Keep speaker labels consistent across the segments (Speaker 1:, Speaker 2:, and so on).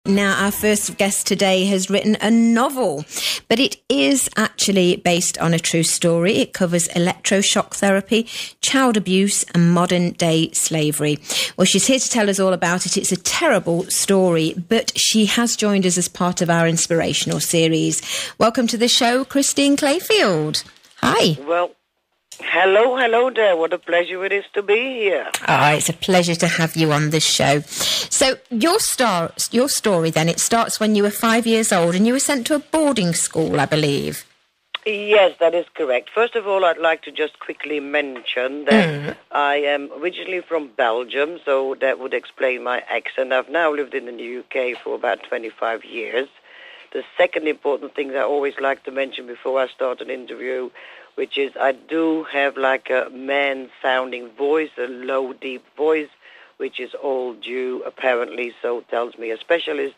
Speaker 1: Now, our first guest today has written a novel, but it is actually based on a true story. It covers electroshock therapy, child abuse and modern-day slavery. Well, she's here to tell us all about it. It's a terrible story, but she has joined us as part of our inspirational series. Welcome to the show, Christine Clayfield. Hi.
Speaker 2: Well, hello there. What a pleasure it is to be here.
Speaker 1: Oh, it's a pleasure to have you on this show. So your story then, it starts when you were 5 years old and you were sent to a boarding school, I believe.
Speaker 2: Yes, that is correct. First of all, I'd like to just quickly mention that I am originally from Belgium, so that would explain my accent. I've now lived in the UK for about 25 years. The second important thing that I always like to mention before I start an interview, which is I do have like a man-sounding voice, a low, deep voice, which is all due, apparently, so tells me a specialist,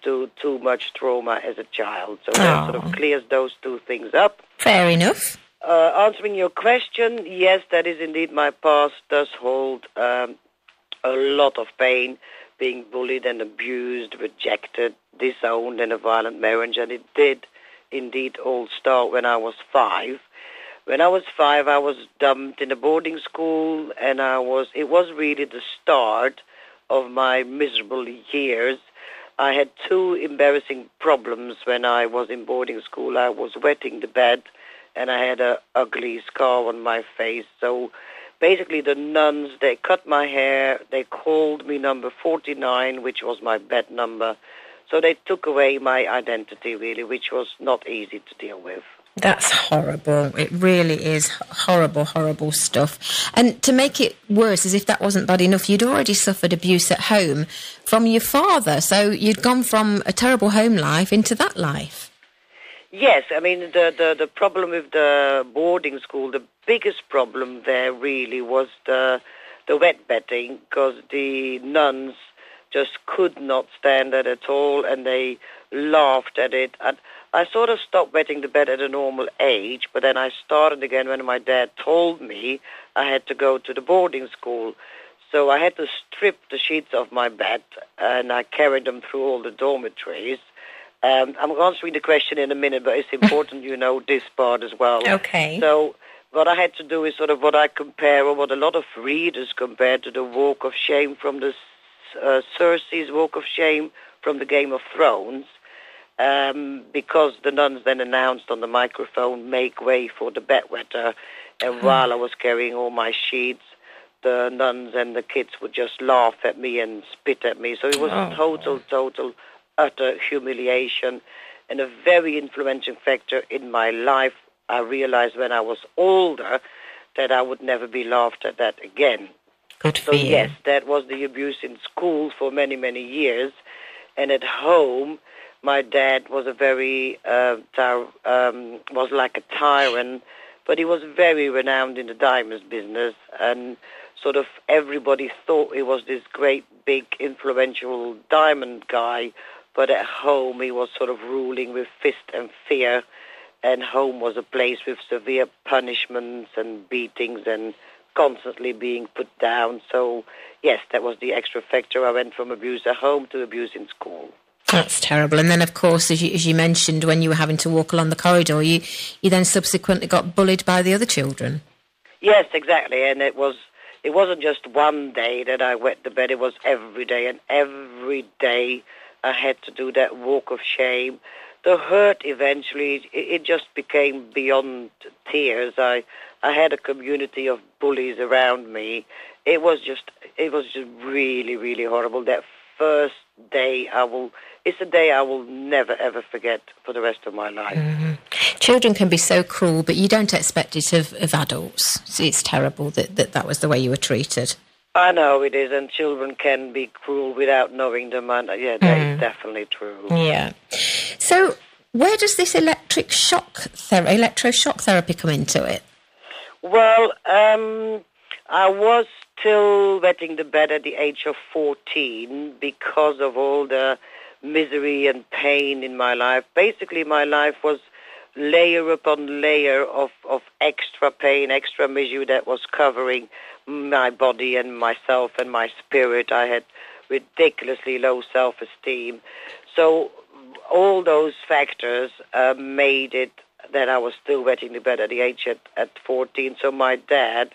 Speaker 2: to too much trauma as a child. So that sort of clears those two things up.
Speaker 1: Fair enough.
Speaker 2: Answering your question, yes, that is indeed my past does hold a lot of pain, being bullied and abused, rejected, disowned in a violent marriage, and it did indeed all start when I was 5. When I was 5, I was dumped in a boarding school, and it was really the start of my miserable years. I had 2 embarrassing problems when I was in boarding school. I was wetting the bed, and I had an ugly scar on my face. So basically the nuns, they cut my hair, they called me number 49, which was my bed number. So they took away my identity, really, which was not easy to deal with.
Speaker 1: That's horrible. It really is horrible, horrible stuff. And to make it worse, as if that wasn't bad enough, you'd already suffered abuse at home from your father. So you'd gone from a terrible home life into that life.
Speaker 2: Yes, I mean, the problem with the boarding school, the biggest problem there really was the wet bedding, because the nuns just could not stand it at all, and they laughed at it. And I sort of stopped wetting the bed at a normal age, but then I started again when my dad told me I had to go to the boarding school. So I had to strip the sheets off my bed, and I carried them through all the dormitories. I'm answering the question in a minute, but it's important you know this part as well.
Speaker 1: Okay.
Speaker 2: So what I had to do is sort of what I compare, or what a lot of readers compare, to the walk of shame from the Cersei's walk of shame from the Game of Thrones. Because the nuns then announced on the microphone, make way for the bedwetter, and while I was carrying all my sheets, the nuns and the kids would just laugh at me and spit at me. So it was a total, utter humiliation, and a very influential factor in my life. I realized when I was older that I would never be laughed at that again.
Speaker 1: Good for you.
Speaker 2: Yes, that was the abuse in school for many, many years, and at home, my dad was was like a tyrant, but he was very renowned in the diamonds business, and sort of everybody thought he was this great, big, influential diamond guy, but at home he was sort of ruling with fist and fear, and home was a place with severe punishments and beatings and constantly being put down. So, yes, that was the extra factor. I went from abuse at home to abuse in school.
Speaker 1: That's terrible. And then, of course, as you mentioned, when you were having to walk along the corridor, you then subsequently got bullied by the other children.
Speaker 2: Yes, exactly. And it wasn't just one day that I wet the bed. It was every day. And every day I had to do that walk of shame. The hurt eventually, it just became beyond tears. I had a community of bullies around me. It was just really, really horrible. That first day it's a day I will never, ever forget for the rest of my life.
Speaker 1: Mm-hmm. Children can be so cruel, but you don't expect it of adults. See, it's terrible that was the way you were treated.
Speaker 2: I know it is, and children can be cruel without knowing them, and that is definitely true.
Speaker 1: Yeah. So where does this electroshock therapy come into it?
Speaker 2: Well, I was still wetting the bed at the age of 14 because of all the misery and pain in my life. Basically, my life was layer upon layer of extra pain, extra misery that was covering my body and myself and my spirit. I had ridiculously low self-esteem. So all those factors made it that I was still wetting the bed at the age at 14. So my dad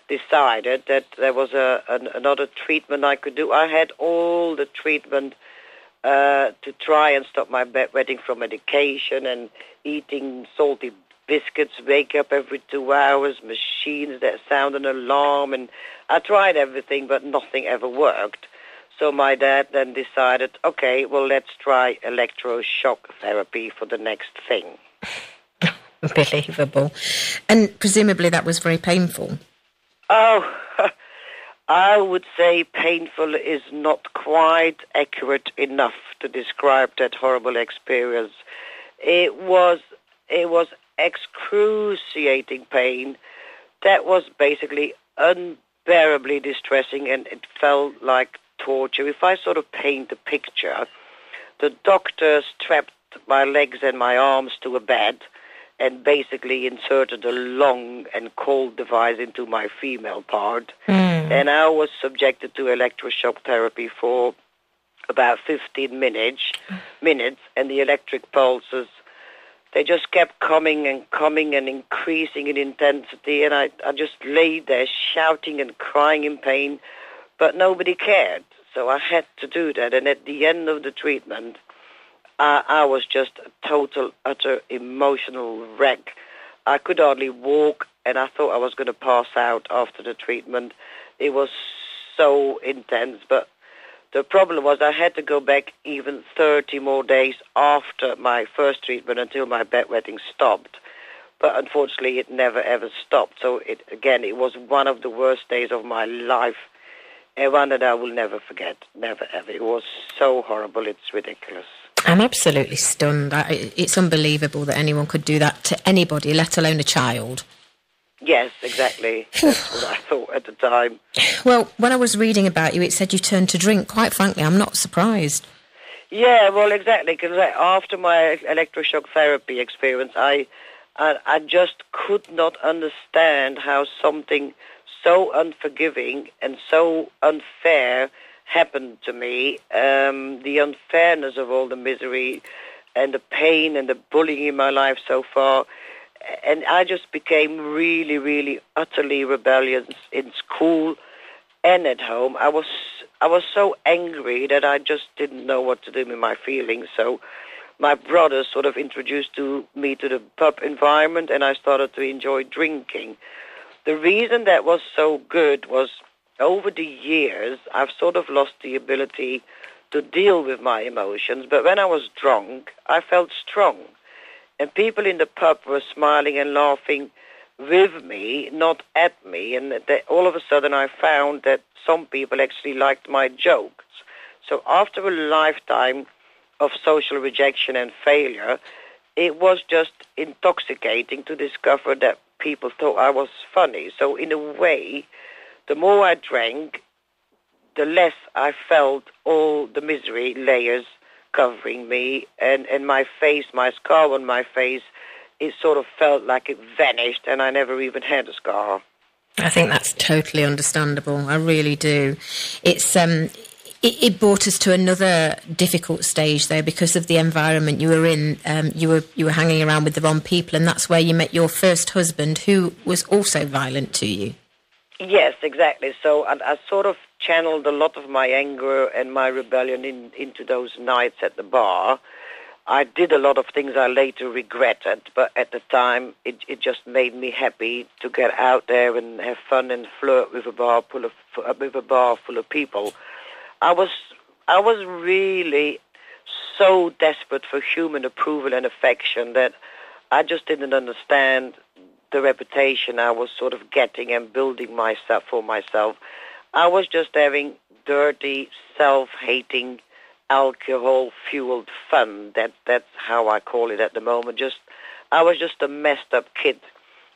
Speaker 2: decided that there was another treatment I could do. I had all the treatment to try and stop my bedwetting from medication and eating salty biscuits, wake up every 2 hours, machines that sound an alarm, and I tried everything, but nothing ever worked. So my dad then decided, okay, well, let's try electroshock therapy for the next thing.
Speaker 1: Unbelievable. And presumably that was very painful.
Speaker 2: Oh, I would say painful is not quite accurate enough to describe that horrible experience. It was excruciating pain that was basically unbearably distressing, and it felt like torture. If I sort of paint a picture, the doctor strapped my legs and my arms to a bed and basically inserted a long and cold device into my female part. And I was subjected to electroshock therapy for about 15 minutes, and the electric pulses, they just kept coming and increasing in intensity, and I just lay there shouting and crying in pain, but nobody cared. So I had to do that, and at the end of the treatment, I was just a total, utter emotional wreck. I could hardly walk, and I thought I was going to pass out after the treatment. It was so intense, but the problem was I had to go back even 30 more days after my first treatment until my bedwetting stopped. But unfortunately, it never, ever stopped. So, it was one of the worst days of my life, and one that I will never forget, never, ever. It was so horrible, it's ridiculous.
Speaker 1: I'm absolutely stunned. It's unbelievable that anyone could do that to anybody, let alone a child.
Speaker 2: Yes, exactly. That's what I thought at the time.
Speaker 1: Well, when I was reading about you, it said you turned to drink. Quite frankly, I'm not surprised.
Speaker 2: Yeah, well, exactly, because after my electroshock therapy experience, I just could not understand how something so unforgiving and so unfair happened to me. The unfairness of all the misery and the pain and the bullying in my life so far. And I just became really, really utterly rebellious in school and at home. I was so angry that I just didn't know what to do with my feelings. So my brother sort of introduced me to the pub environment, and I started to enjoy drinking. The reason that was so good was over the years, I've sort of lost the ability to deal with my emotions. But when I was drunk, I felt strong. And people in the pub were smiling and laughing with me, not at me. And all of a sudden I found that some people actually liked my jokes. So after a lifetime of social rejection and failure, it was just intoxicating to discover that people thought I was funny. So in a way, the more I drank, the less I felt all the misery layers covering me, and my face, my scar on my face, it sort of felt like it vanished, and I never even had a scar.
Speaker 1: I think that's totally understandable. I really do. It's it brought us to another difficult stage, though, because of the environment you were in. You were hanging around with the wrong people, and that's where you met your first husband, who was also violent to you.
Speaker 2: Yes, exactly. So I sort of channeled a lot of my anger and my rebellion into those nights at the bar. I did a lot of things I later regretted, but at the time it just made me happy to get out there and have fun and flirt with a bar full of people. I was really so desperate for human approval and affection that I just didn't understand the reputation I was sort of getting and building myself for myself. I was just having dirty, self-hating, alcohol-fueled fun. That's how I call it at the moment. I was just a messed-up kid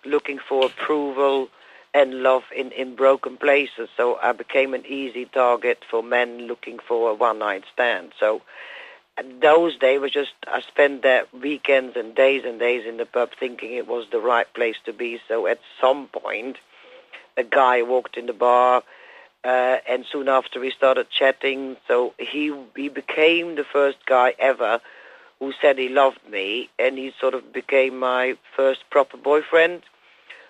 Speaker 2: looking for approval and love in broken places. So I became an easy target for men looking for a one-night stand. So those days was just, I spent that weekends and days in the pub thinking it was the right place to be. So at some point, a guy walked in the bar, and soon after we started chatting. So he became the first guy ever who said he loved me, and he sort of became my first proper boyfriend.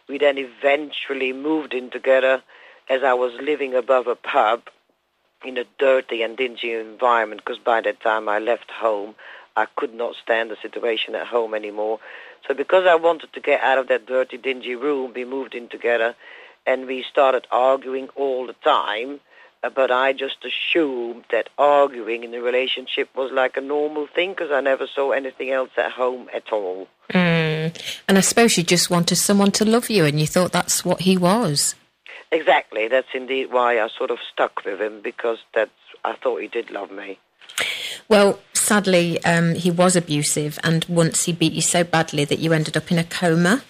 Speaker 2: We then eventually moved in together as I was living above a pub in a dirty and dingy environment, because by that time I left home. I could not stand the situation at home anymore. So because I wanted to get out of that dirty, dingy room, we moved in together, and we started arguing all the time. But I just assumed that arguing in a relationship was like a normal thing, because I never saw anything else at home at all.
Speaker 1: And I suppose you just wanted someone to love you, and you thought that's what he was.
Speaker 2: Exactly. That's indeed why I sort of stuck with him, because I thought he did love me.
Speaker 1: Well, sadly, he was abusive, and once he beat you so badly that you ended up in a coma.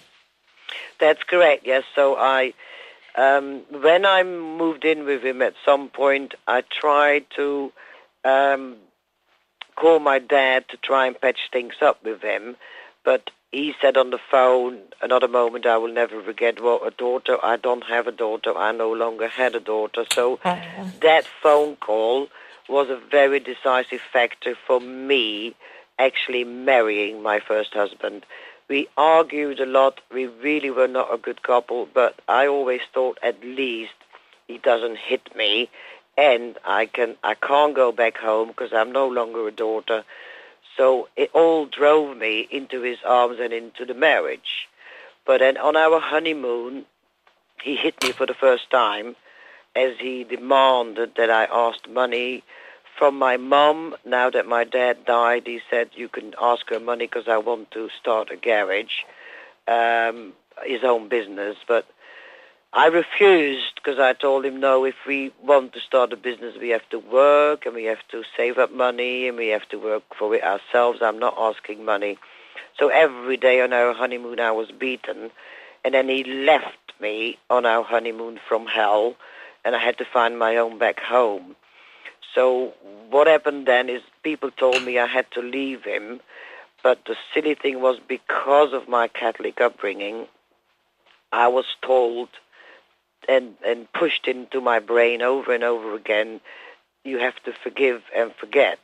Speaker 2: That's correct, yes. So when I moved in with him at some point, I tried to call my dad to try and patch things up with him, but he said on the phone, another moment I will never forget, well, a daughter, I don't have a daughter, I no longer had a daughter. So that phone call was a very decisive factor for me actually marrying my first husband. We argued a lot. We really were not a good couple, but I always thought at least he doesn't hit me, and I can't go back home because I'm no longer a daughter. So it all drove me into his arms and into the marriage. But then on our honeymoon, he hit me for the first time, as he demanded that I asked money from my mum. Now that my dad died, he said, you can ask her money because I want to start a garage, his own business. But I refused, because I told him, no, if we want to start a business, we have to work, and we have to save up money, and we have to work for it ourselves. I'm not asking money. So every day on our honeymoon, I was beaten. And then he left me on our honeymoon from hell, and I had to find my own back home. So what happened then is people told me I had to leave him, but the silly thing was, because of my Catholic upbringing, I was told and pushed into my brain over and over again, you have to forgive and forget,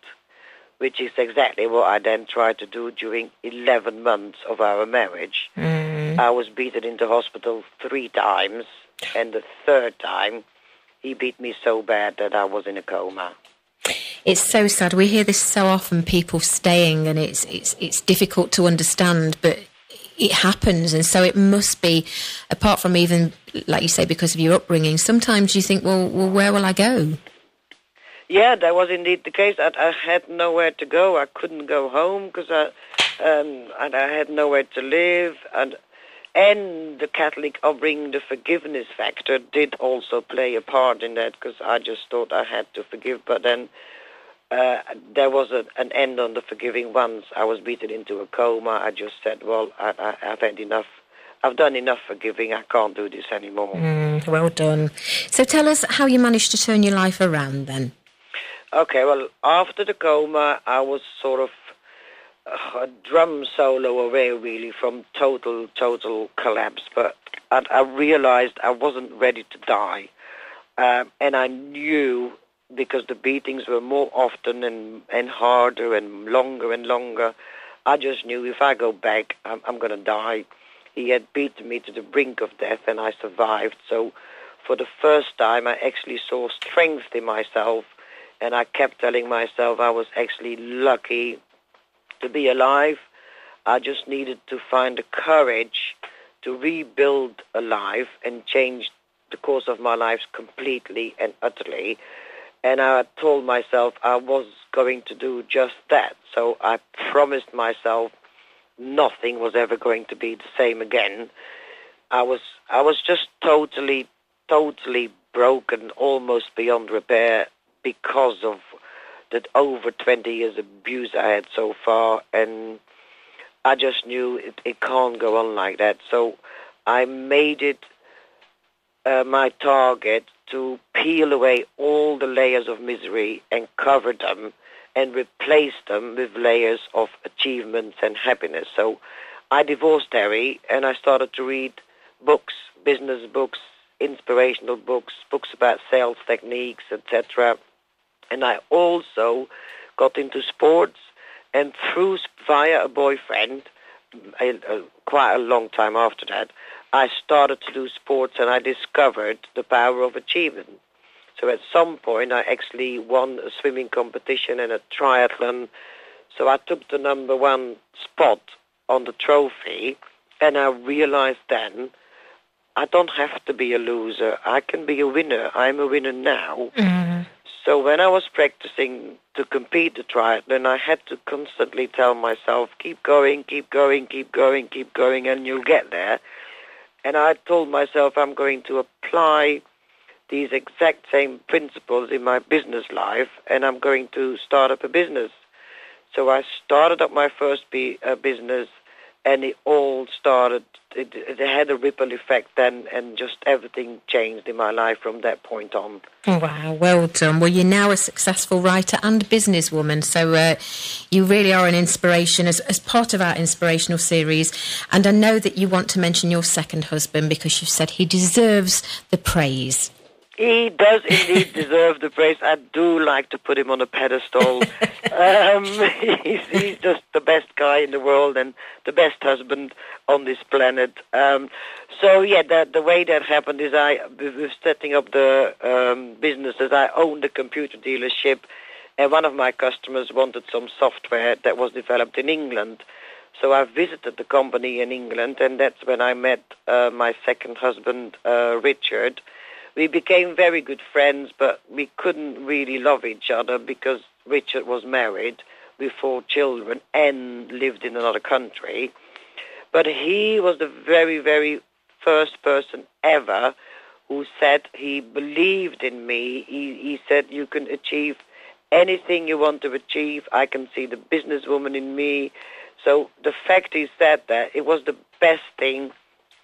Speaker 2: which is exactly what I then tried to do during 11 months of our marriage. I was beaten into hospital 3 times, and the 3rd time he beat me so bad that I was in a coma.
Speaker 1: It's so sad. We hear this so often, people staying, and it's difficult to understand, but it happens. And so it must be, apart from even, like you say, because of your upbringing, sometimes you think, well, where will I go?
Speaker 2: Yeah, that was indeed the case. I had nowhere to go. I couldn't go home because I had nowhere to live. And the Catholic upbringing, the forgiveness factor, did also play a part in that, because I just thought I had to forgive. But then there was an end on the forgiving. Once I was beaten into a coma, I just said, well, I've had enough. I've done enough forgiving. I can't do this anymore.
Speaker 1: Well done. So tell us how you managed to turn your life around then.
Speaker 2: Okay, well, after the coma, I was sort of a drum solo away, really, from total collapse. But I realized I wasn't ready to die. And I knew, because the beatings were more often and harder and longer, I just knew if I go back, I'm going to die. He had beaten me to the brink of death, and I survived. So for the first time, I actually saw strength in myself, and I kept telling myself I was actually lucky to be alive. I just needed to find the courage to rebuild a life and change the course of my life completely and utterly. And I told myself I was going to do just that. So I promised myself nothing was ever going to be the same again. I was just totally broken, almost beyond repair, because of that over 20 years abuse I had so far, and I just knew it can't go on like that. So I made it my target to peel away all the layers of misery and cover them and replace them with layers of achievements and happiness. So I divorced Harry, and I started to read books, business books, inspirational books, books about sales techniques, etc. And I also got into sports, and via a boyfriend, quite a long time after that, I started to do sports, and I discovered the power of achievement. So at some point, I actually won a swimming competition and a triathlon. So I took the number 1 spot on the trophy, and I realized then I don't have to be a loser. I can be a winner. I'm a winner now. Mm. So when I was practicing to compete the triathlon, I had to constantly tell myself, keep going, keep going, keep going, keep going, and you'll get there. And I told myself I'm going to apply these exact same principles in my business life, and I'm going to start up a business. So I started up my first business, and it all started, it had a ripple effect then, and just everything changed in my life from that point on.
Speaker 1: Wow, well done. Well, you're now a successful writer and businesswoman, so you really are an inspiration as part of our inspirational series. And I know that you want to mention your second husband because you said he deserves the praise.
Speaker 2: He does indeed deserve the praise. I do like to put him on a pedestal. He's just the best guy in the world and the best husband on this planet. The way that happened is with setting up the businesses, I owned a computer dealership, and one of my customers wanted some software that was developed in England. So I visited the company in England, and that's when I met my second husband, Richard. We became very good friends, but we couldn't really love each other because Richard was married with 4 children and lived in another country. But he was the very, very first person ever who said he believed in me. He said, you can achieve anything you want to achieve. I can see the businesswoman in me. So the fact he said that, it was the best thing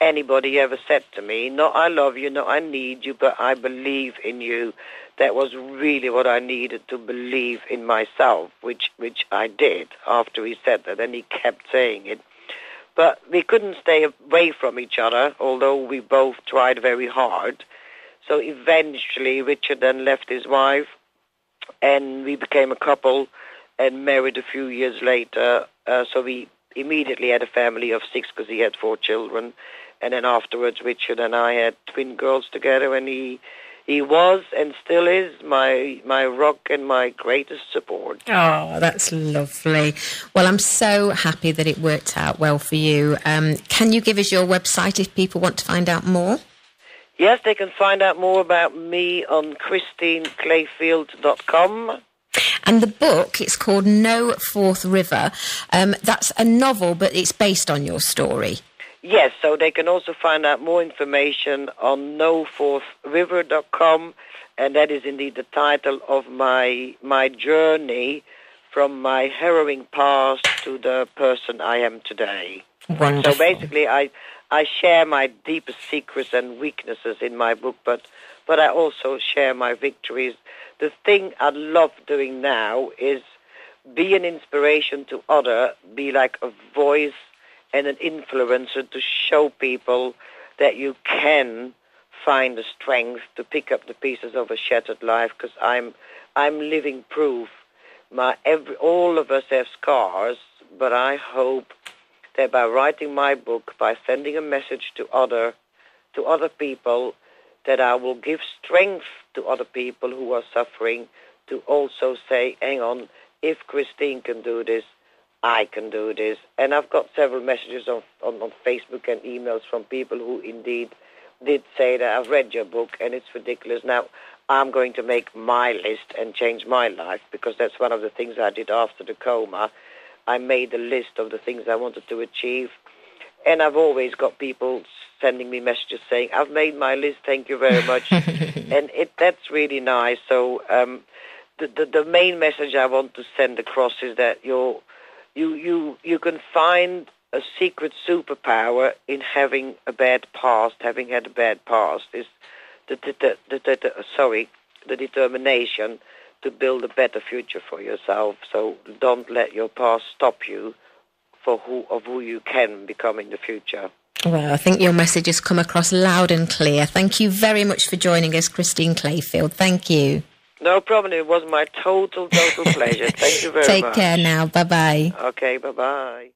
Speaker 2: anybody ever said to me. Not I love you, not I need you, but I believe in you. That was really what I needed, to believe in myself, which I did after he said that, and he kept saying it. But we couldn't stay away from each other, although we both tried very hard. So eventually Richard then left his wife, and we became a couple and married a few years later. So we immediately had a family of 6 because he had 4 children. And then afterwards, Richard and I had twin girls together, and he was and still is my rock and my greatest support.
Speaker 1: Oh, that's lovely. Well, I'm so happy that it worked out well for you. Can you give us your website if people want to find out more?
Speaker 2: Yes, they can find out more about me on ChristineClayfield.com.
Speaker 1: And the book, it's called No Fourth River. That's a novel, but it's based on your story.
Speaker 2: Yes, so they can also find out more information on nofourthriver.com, and that is indeed the title of my journey from my harrowing past to the person I am today.
Speaker 1: Wonderful.
Speaker 2: So basically, I share my deepest secrets and weaknesses in my book, but I also share my victories. The thing I love doing now is be an inspiration to others, be like a voice and an influencer to show people that you can find the strength to pick up the pieces of a shattered life, because I'm living proof. All of us have scars, but I hope that by writing my book, by sending a message to other people, that I will give strength to other people who are suffering to also say, hang on, if Christine can do this, I can do this. And I've got several messages on Facebook and emails from people who indeed did say that I've read your book and it's ridiculous. Now, I'm going to make my list and change my life, because that's one of the things I did after the coma. I made a list of the things I wanted to achieve. And I've always got people sending me messages saying, I've made my list, thank you very much. And that's really nice. So the main message I want to send across is that you can find a secret superpower in having a bad past, having had a bad past, is the determination to build a better future for yourself. So don't let your past stop you of who you can become in the future.
Speaker 1: Well, I think your message has come across loud and clear. Thank you very much for joining us, Christine Clayfield. Thank you.
Speaker 2: No problem. It was my total pleasure. Thank you very much.
Speaker 1: Take care now. Bye-bye.
Speaker 2: Okay, bye-bye.